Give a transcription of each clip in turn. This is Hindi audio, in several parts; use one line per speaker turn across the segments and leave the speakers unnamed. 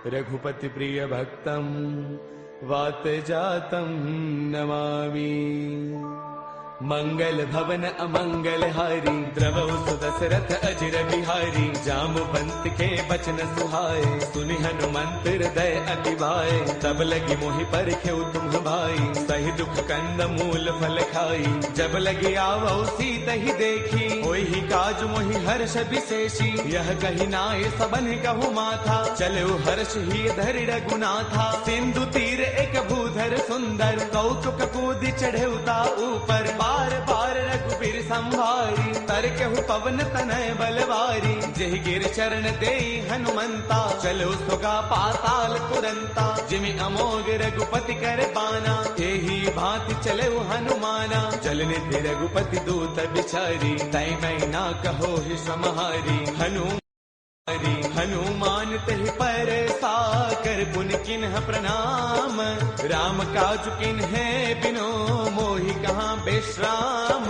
रघुपति प्रिय भक्तम वात जातम नमामि। मंगल भवन अमंगल हारी द्रवहु सुदशरथ अजिर बिहारी। जामवंत के बचन सुहाए सुनि हनुमंत हृदय अति भाए। तब लगी मोहि परखेउ तुम भाई सही दुख कंद मूल फल खाई। जब लगी आवौ सीता ही देखी होई काज मोहि हर्ष विशेषी। यह कही नाय सबन कहु माथा चलो हर्ष ही धरि रघुनाथा। सिंधु तीर एक भूधर सुंदर कौतुक कूद चढ़ेउता ऊपर। बार बार रघुबीर संभारी तरकेहु पवन तनय बलवारी। जेहि गिर चरण देई हनुमंता चलो सुगा पाताल तुरंता। जिमि अमोघ रघुपति कर बाना एही भांति चलो हनुमाना। जल निधि रघुपति दूत बिचारी तै मैं ना कहो ही समहारी। हनुमान तहि पर साकर पुन किन्ह प्रणाम। राम काज किन्हे बिनो मोहि कहाँ विश्राम।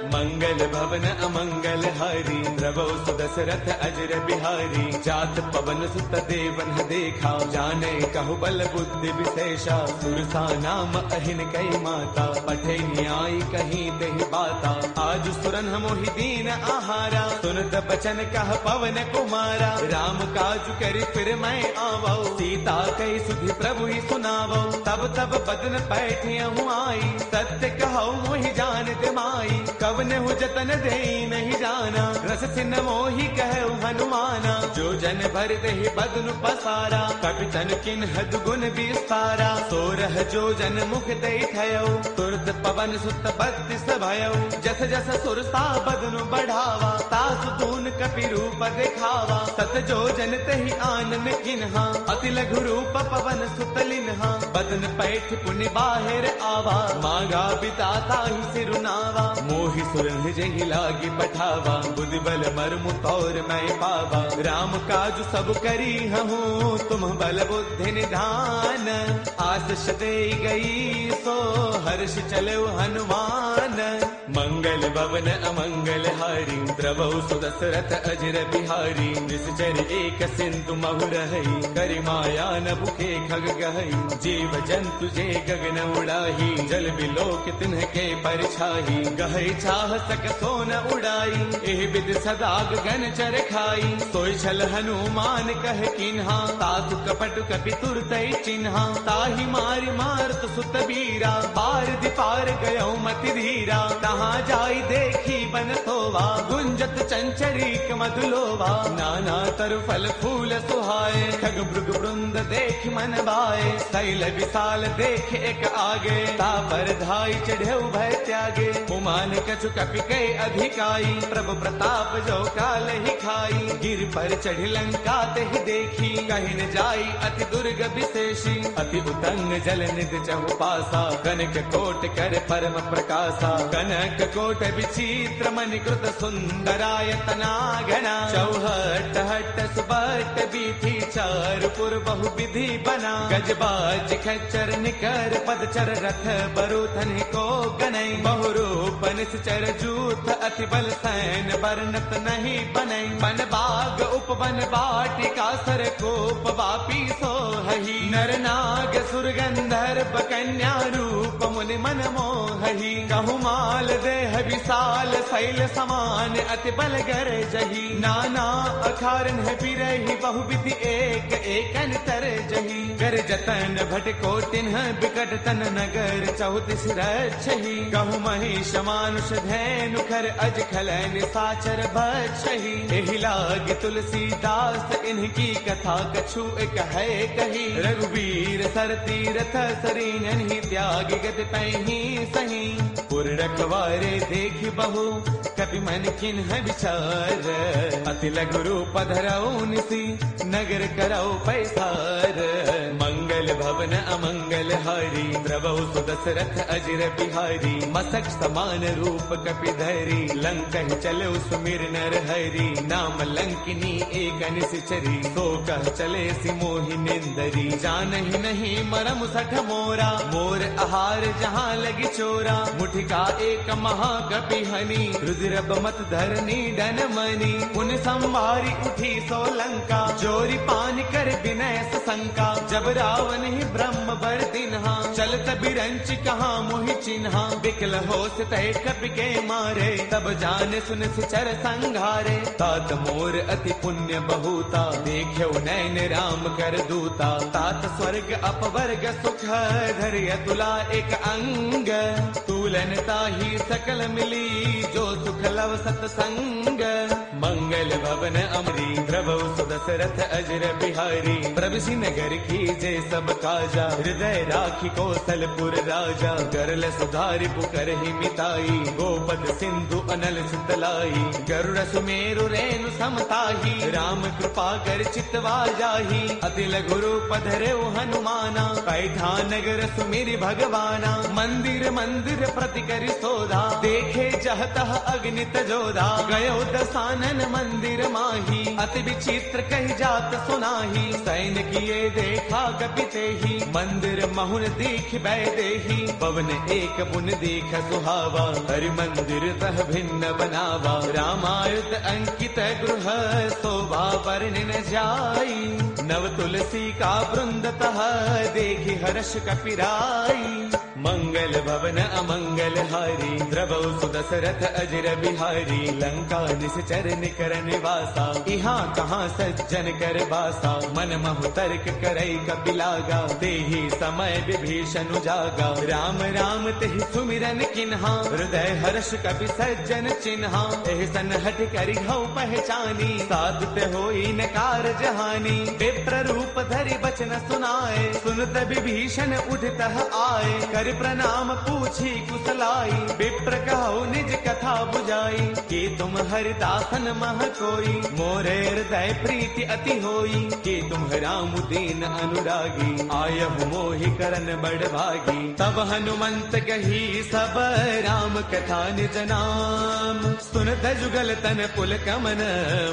मंगल भवन अमंगल हारी द्रवहु सुदशरथ अजिर बिहारी। जात पवन सुत देवन देखा जाने कहु बल बुद्धि विशेषा। सुरसा नाम अहिन कई माता पठे न्याय कहीं तेहि बाता। आज सुरन मोहि दीन आहारा सुनत बचन कह पवन कुमारा। राम काज करि फिर मैं आवौ सीता कई सुधि प्रभु ही सुनावौ। तब तब बदन पैठियहु आई सत्य कहौ मोहि जान माई। कवन हु जतन दे नहीं जाना रस सिन मोहि कहु हनुमाना। जो जन भर देहि बदनु पसारा कपितन किन्ह दुगुन विस्तारा। सोरह जो जन मुख दे थयौ तुरत पवन सुत बत्तीस भयौ। जस जस सुरसा बदनु बढ़ावा तासु तून कपि रूप देखावा। सत जो जन तहि आनन किन्हा अति लघु रूप पवन सुत लिन्हा। बदन पैठ पुनि बाहिर आवा मांगा बिताता ही सिरुनावा। मोहि सुरन जहि लागी पठावा बुद्धि बल मर्मु तौर मैं पावा। राम काज सब करी हूँ तुम बल बुद्धि निधान। आशीष दे गई सो हर्ष चलो हनुमान। मंगल भवन अमंगल हारी द्रवहु सुदशरथ अजिर बिहारी। निश्चर एक सिंधु महु रही करि माया न भुखे खग गहई। जीव जंतु जे गगन उड़ाही जल बिलोक तिन्ह के परछाही। गहई चाह सक सोन उड़ाई एह विद सदा गगन चर खाई। सोई छल हनुमान कह किन्हा तासु कपट कपि तुरतै चिन्हा। ताहि मारि मारत सुत बीरा पार दिपार गयो मति धीरा। तहाँ जाई देखी बन तोवा गुंजत चंचरीक मधुलोवा। नाना तरु फल फूल सुहाए खग मृग वृंद देख मन भाए। शैल विशाल देख एक आगे तापर धाई चढ़ेउ भय त्यागे। उमान कछु कपि कई अधिकाई प्रभु प्रताप जो काल ही खाई। गिर पर चढ़ लंका तेहि देखी कहीं न जाई अति दुर्ग विशेषी। अति उतंग जल निधि चहु पासा कनक कोट कर परम प्रकाशा। कनक कोट विचित्र मणिकृत सुंदरायतना घना। चौहट हट सुबट बीथी चार पुर बहु विधि बना। गजबाज खच्चर निकर पदचर रथ बरुथन को गनई। बहुरूप निश्चर जूथ अति बल सैन बरनत नहीं बनई। बन बाग उपवन बाटिका सर कोप वापी सोहही। नर नाग सुर गंधर्व कन्या रूप मुनि मन मोहही। कहु माल देह विशाल शैल समान अति बल गर जही। नाना अखारन है बिरही बहुविधि एक एकन तर जही। कर जतन भट को तिन्ह बिकट तन नगर चौतीस रक्षही। कहु महिष मानुष धैनु खर अज खलन साचर भक्षही। एहि लाग तुलसीदास इनकी कथा कछु एक है कही। रघुवीर सर तीरथ सरीन ही त्याग गत पैही सही। पुर रखवारे देख बहु कपि मन किन्ह विचार। अति लघु रूप धरऊ निसी नगर करऊ पैसार। मंगल भवन अमंगल हारी द्रवहु सुदशरथ अजिर बिहारी। मसक समान रूप कपि धरी लंका चलो सुमिर नर हरि। नाम लंकिनी एक निश्चरी सो कह चले सि मोहि निंदरी। जानहि नहीं मरम सठ मोरा मोर आहार जहाँ लगी चोरा। मुठिका एक महाकपि हनी रुद्र मत धरनी डन मनी। उन संभारी उठी सो लंका जोरी पान कर विनय सं लंका। जब रावण ही ब्रह्म बर दिन्हा, चलत बिरंच कहाँ मोहि चिन्हा। बिकल होश तय कपि के मारे, तब जान सुन सिचर संघारे। तात मोर अति पुण्य बहुता, देख्यो नैन राम कर दूता। तात स्वर्ग अपवर्ग सुख, धर्य तुला एक अंग। तूलन ताही सकल मिली, जो सुख लव सतसंग। मंगल भवन अमरी, द्रवौ सुदशरथ अजर बिहारी। प्रभु नगर की जय सब काजा, हृदय राखी कौशलपुर राजा। गरल सुधारि पुकर ही मिताई, गोपद सिंधु अनल सुतलाई। गरुड़ सुमेरु रेणु समताही, राम कृपा कर चितवा जाही। अति लघु रूप धरौ हनुमाना, पैठा नगर सुमिरि भगवाना। मंदिर मंदिर प्रति करि शोधा, देखे जहतः अग्नित जोधा। गयो दसानन मंदिर माही, अति विचित्र कही जात सुनाही। सैन किए देखा कपिते ही, मंदिर महुन दीख बैदेही। पवन एक बुन दीख सुहावा, हरि मंदिर तह भिन्न बनावा। रामायुध अंकित गृह, शोभा वर्णि न जाई। नव तुलसी का वृंद तह, देखी हर्ष कपिराई। मंगल भवन अमंगल हारी, द्रवौ सुदशरथ अजर बिहारी। लंका निश्चर निकर निवासा, यहाँ कहाँ सज्जन कर बासा। मन महु तर्क करई कपिलागा, तेहि समय विभीषण जागा। राम राम तेहि सुमिरन किन्हा, हृदय हर्ष कपि सज्जन चिन्हा। एहि सन हठ करि हऊ पहचानी, साधुत होई न कारज हानि। विप्र रूप धरि बचन सुनाए, सुनत विभीषण उठतः आए। कर प्रणाम पूछी कुशलाई, विप्र कहो निज कथा बुझाई। कि तुम हरिदासन मह कोई, मोरे हृदय प्रीति अति होई। कि तुम राम दीन अनुरागी, आयहु मोहि करन बड़ भागी। तब हनुमंत कही सब राम कथा निज नाम। सुनत जुगल तन पुल कमन,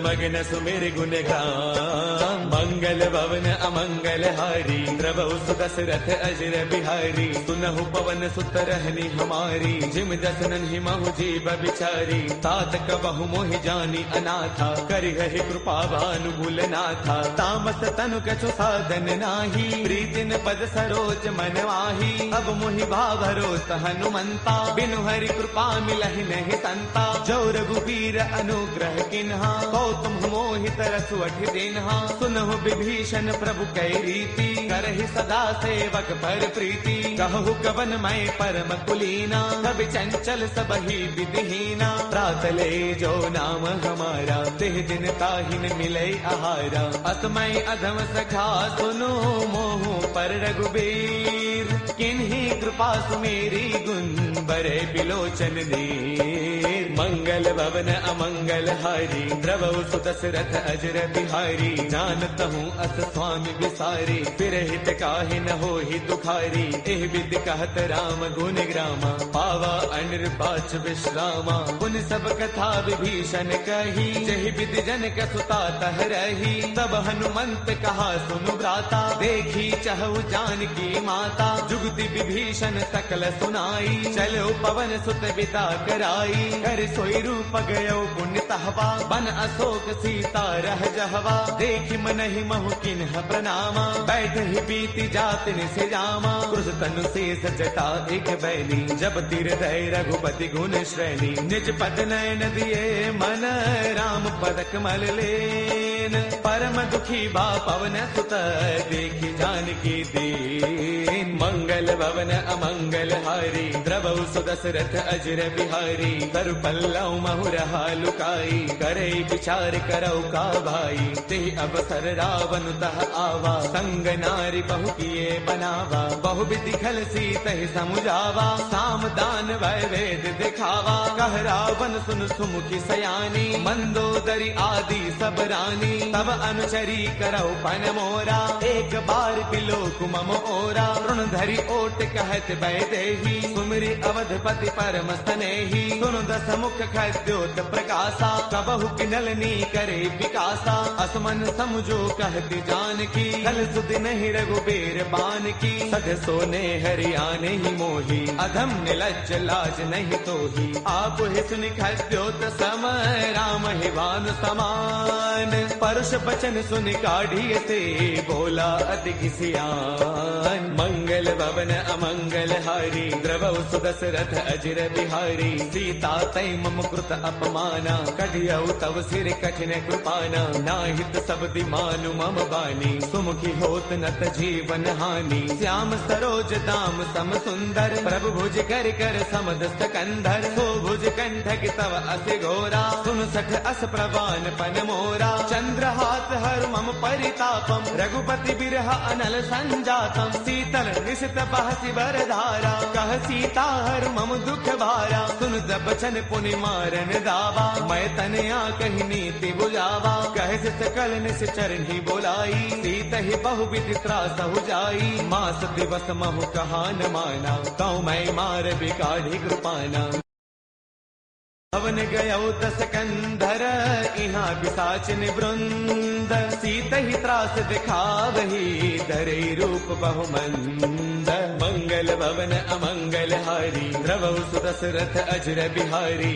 मगन सुमिर गुण गान। मंगल भवन अमंगल हारी, द्रवौ सुदशरथ अजर बिहारी। सुनहु पवन सुत रहनी हमारी, जिम दसनन ही महु जीव बिचारी। तात कबहु मोहि जानी अनाथा, करिहहि कृपा भानुकूल नाथा। तामस तनु कछु साधन नाही, प्रीतिन पद सरोज मन माही। अब मोहि भाभरोस हनुमंता, बिनु हरि कृपा मिलहि नहीं संता। जो रघुबीर अनुग्रह किन्हा, कौतुम मोहि तरसु अठि दिन्हा। सुनहु विभीषण प्रभु कै रीति, करहि सदा सेवक पर प्रीति। कहु कवन मैं परम कुलीना, कभी चंचल सबही विधिहीना। प्रातले जो नाम हमारा, तिह दिन ताहिन मिले आहारा। असमय अधम सखा सुनो, मोहु पर रघुबीर। किन्ही कृपा सुमेरी, गुण बरे बिलोचन दीर। मंगल भवन अमंगल हारी, द्रवौ सुदशरथ अजर बिहारी। जानत हूँ अस स्वामी विसारी, फिर हित काहि न होहि दुखारी। एह विधि कहत राम गुण ग्रामा, पावा अनिर्बाच विश्रामा। पुन सब कथा विभीषण कही, जहि विधि जनक सुता तह रही। तब हनुमंत कहा सुनु भ्राता, देखी चहु जानकी माता। जुगति विभीषण सकल सुनाई, चलो पवन सुत बिदा कराई। कर सोई रूप गयो पुण्य तहवा, बन अशोक सीता रह जहवा। देखि मनहि महु किन्ह प्रणामा, बैठ ही बीती जात निसे जामा। क्रुश तनु शेष जटा एक बैली, जब तीर दय रघुपति गुण श्रेणी। निज पद नयन दिए मन, राम पद कमल लेन। परम दुखी बा पवन सुत, देखि जानकी दीन। मंगल भवन अमंगल हारी, द्रवौ सुदशरथ अजर बिहारी। तरु पल्लव महु रहा लुकाई, करे विचार करौ का भाई। ते अवसर रावण तह आवा, संग नारी बहु किए बनावा। बहु विधि खल सीतहि समुझावा, साम दान वै वेद दिखावा। कह रावण सुन सुमुखी सयानी, मंदोदरी आदि सब रानी। तब अनुचरी करौ पन मोरा, एक बार बिलोक मम ओरा। ऋण धरि ओट कहत बैदेही, सुमिरि अवधपति परम स्नेही। सुन दस मुख खद्योत प्रकाशा, कबहु किनलनी करे विकासा। असमन समझो कहती जानकी, कल सुध नहीं रघुबीर बान की। सध सोने हरियाणे ही मोही, अधम निलज्ज लाज नहीं तोही। आप ही सुनि खद्योत सम, राम ही भानु समान। परुष बचन सुन काढ़िए से बोला अति किसियान। मंगल भवन अमंगल हारी द्रवौ सुदशरथ अजिर बिहारी। सीता तै मम कृत अपमाना कढ़ियौ तव सिर कठिन कृपाना। नाहित शब्द मानु मम बानी सुमुखी होत नत जीवन हानि। श्याम सरोज दाम सम सुंदर प्रभु भुज कर कर समदस्त कंधर। सो भुज कंठक तव अति घोरा सुन सठ अस प्रवान पन मोरा। चंद्रहास हर मम परितापम रघुपति बिरह अनल संजातम। शीतल निशित बहसी बरधारा कह सीता हर मम दुख भारा। सुन जब बचन पुनि मारन दावा मैं तनया कही नीति बुझावा। कह सकल निश चरणी बोलाई सीत ही बहुविध त्रास हो जाई। मास दिवस महु कहा न माना कौ मैं मार बिकाढ़ी कृपाना। भवन गयौ दस कंधर इहाँ पिशाचिन वृंद। सीत ही त्रास दिखावही धरे रूप बहुमंद। मंगल भवन अमंगल हारी द्रवौ सुदशरथ अजिर बिहारी।